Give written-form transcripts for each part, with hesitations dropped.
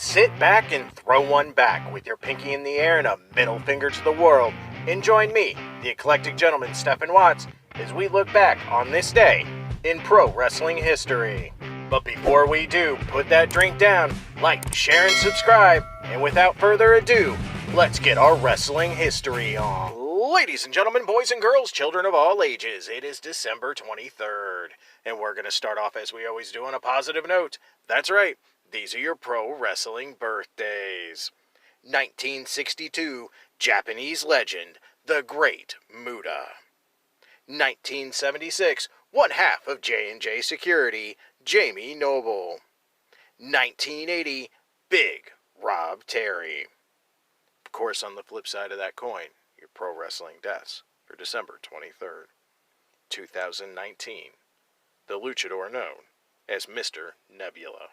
Sit back and throw one back with your pinky in the air and a middle finger to the world, and join me, the eclectic gentleman Stephen Watts, as we look back on this day in pro wrestling history. But before we do, put that drink down, like, share, and subscribe, and without further ado, let's get our wrestling history on. Ladies and gentlemen, boys and girls, children of all ages, it is December 23rd, and we're going to start off as we always do on a positive note. That's right, these are your pro wrestling birthdays. 1962, Japanese legend, the Great Muta. 1976, one half of J&J Security, Jamie Noble. 1980, Big Rob Terry. Of course, on the flip side of that coin, your pro wrestling deaths for December 23rd. 2019, the luchador known as Mr. Nebula.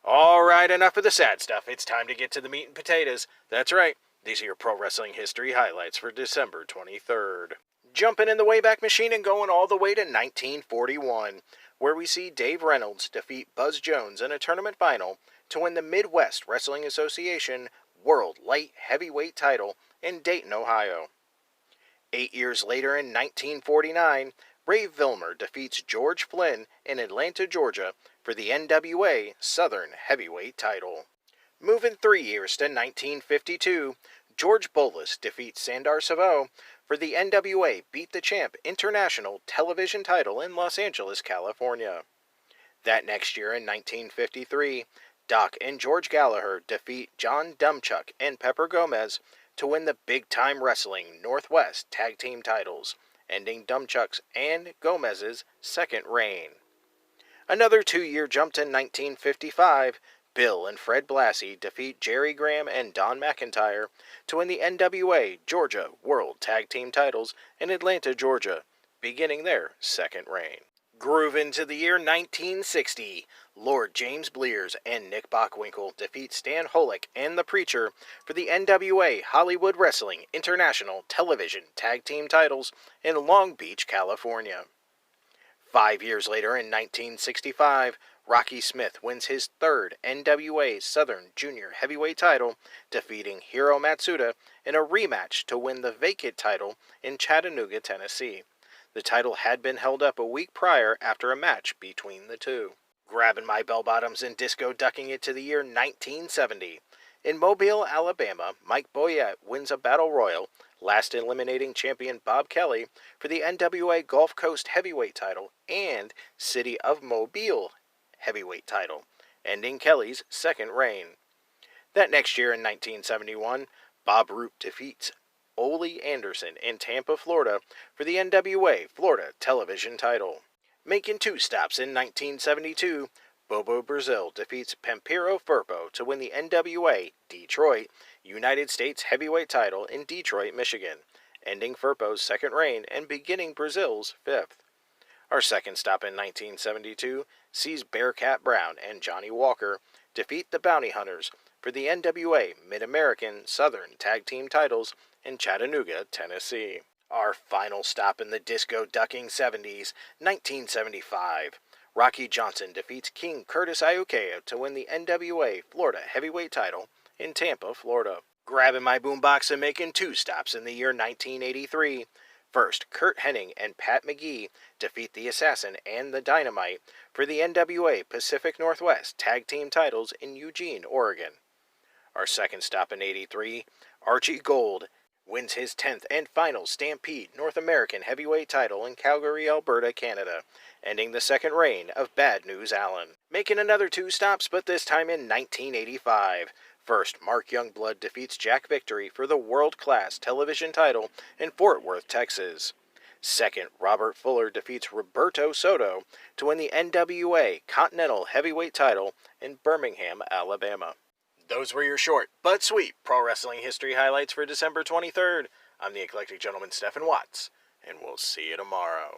Alright, enough of the sad stuff. It's time to get to the meat and potatoes. That's right, these are your pro wrestling history highlights for December 23rd. Jumping in the Wayback Machine and going all the way to 1941, where we see Dave Reynolds defeat Buzz Jones in a tournament final to win the Midwest Wrestling Association World Light Heavyweight title in Dayton, Ohio. 8 years later in 1949, Ray Vilmer defeats George Flynn in Atlanta, Georgia for the NWA Southern Heavyweight title. Moving 3 years to 1952, George Bolus defeats Sandar Savo for the NWA Beat the Champ International Television title in Los Angeles, California. That next year in 1953, Doc and George Gallagher defeat John Dumchuck and Pepper Gomez to win the Big Time Wrestling Northwest Tag Team titles, ending Dumchuck's and Gomez's second reign. Another 2-year jump to 1955, Bill and Fred Blassie defeat Jerry Graham and Don McIntyre to win the NWA Georgia World Tag Team titles in Atlanta, Georgia, beginning their second reign. Groove into the year 1960, Lord James Blears and Nick Bockwinkel defeat Stan Holick and The Preacher for the NWA Hollywood Wrestling International Television Tag Team titles in Long Beach, California. 5 years later in 1965, Rocky Smith wins his third NWA Southern Junior Heavyweight title, defeating Hiro Matsuda in a rematch to win the vacant title in Chattanooga, Tennessee. The title had been held up a week prior after a match between the two. Grabbing my bell-bottoms and disco ducking it to the year 1970. In Mobile, Alabama, Mike Boyette wins a battle royal, last eliminating champion Bob Kelly for the NWA Gulf Coast Heavyweight title and City of Mobile Heavyweight title, ending Kelly's second reign. That next year in 1971, Bob Roop defeats Ole Anderson in Tampa, Florida for the NWA Florida Television title. Making 2 stops in 1972, Bobo Brazil defeats Pampiro Firpo to win the NWA Detroit United States Heavyweight title in Detroit, Michigan, ending Firpo's second reign and beginning Brazil's fifth. Our second stop in 1972 sees Bearcat Brown and Johnny Walker defeat the Bounty Hunters for the NWA Mid-American Southern Tag Team titles in Chattanooga, Tennessee. Our final stop in the disco-ducking 70s, 1975. Rocky Johnson defeats King Curtis Iukea to win the NWA Florida Heavyweight title in Tampa, Florida. Grabbing my boombox and making 2 stops in the year 1983. First, Curt Hennig and Pat McGee defeat the Assassin and the Dynamite for the NWA Pacific Northwest Tag Team titles in Eugene, Oregon. Our second stop in 83, Archie Gold wins his 10th and final Stampede North American Heavyweight title in Calgary, Alberta, Canada, ending the second reign of Bad News Allen. Making another 2 stops, but this time in 1985. First, Mark Youngblood defeats Jack Victory for the World Class Television title in Fort Worth, Texas. Second, Robert Fuller defeats Roberto Soto to win the NWA Continental Heavyweight title in Birmingham, Alabama. Those were your short but sweet pro wrestling history highlights for December 23rd. I'm the eclectic gentleman Stephen Watts, and we'll see you tomorrow.